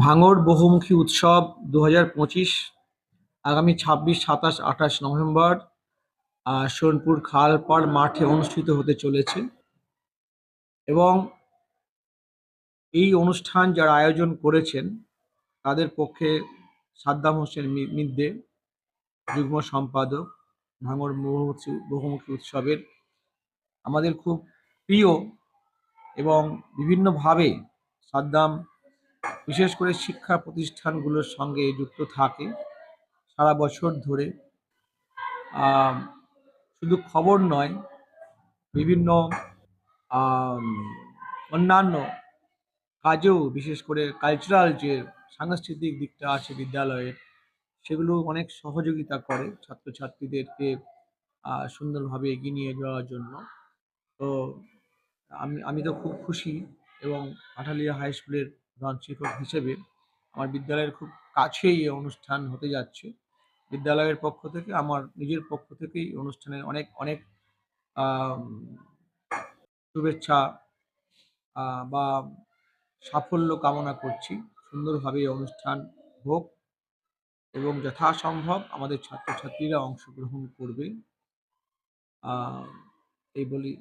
ভাঙড় বহুমুখী উৎসব 2025 আগামী 26, 27, 28 নভেম্বর সোনপুর খালপাড় মাঠে অনুষ্ঠিত হতে চলেছে। এবং এই অনুষ্ঠান যারা আয়োজন করেছেন তাদের পক্ষে সাদ্দাম হোসেন মিদ্দে, যুগ্ম সম্পাদক, ভাঙড় বহুমুখী উৎসবের আমাদের খুব প্রিয়। এবং বিভিন্নভাবে সাদ্দাম বিশেষ করে শিক্ষা প্রতিষ্ঠানগুলোর সঙ্গে যুক্ত থাকে সারা বছর ধরে। আম, শুধু খবর নয়, বিভিন্ন আম, অন্যান্য কাজেও, বিশেষ করে কালচারাল যে সাংস্কৃতিক দিকটা আছে বিদ্যালয়ের, সেগুলো অনেক সহযোগিতা করে ছাত্রছাত্রীদেরকে সুন্দরভাবে এগিয়ে নিয়ে যাওয়ার জন্য। তো আমি আমি তো খুব খুশি। এবং আঠালিয়া হাই স্কুলের প্রধান শিক্ষক হিসেবে আমার বিদ্যালয়ের খুব কাছেই এই অনুষ্ঠান হতে যাচ্ছে। বিদ্যালয়ের পক্ষ থেকে, আমার নিজের পক্ষ থেকেই এই অনুষ্ঠানের অনেক অনেক আম, শুভেচ্ছা বা সাফল্য কামনা করছি। সুন্দরভাবে এই অনুষ্ঠান হোক এবং যথাসম্ভব আমাদের ছাত্রছাত্রীরা অংশগ্রহণ করবে, এই বলি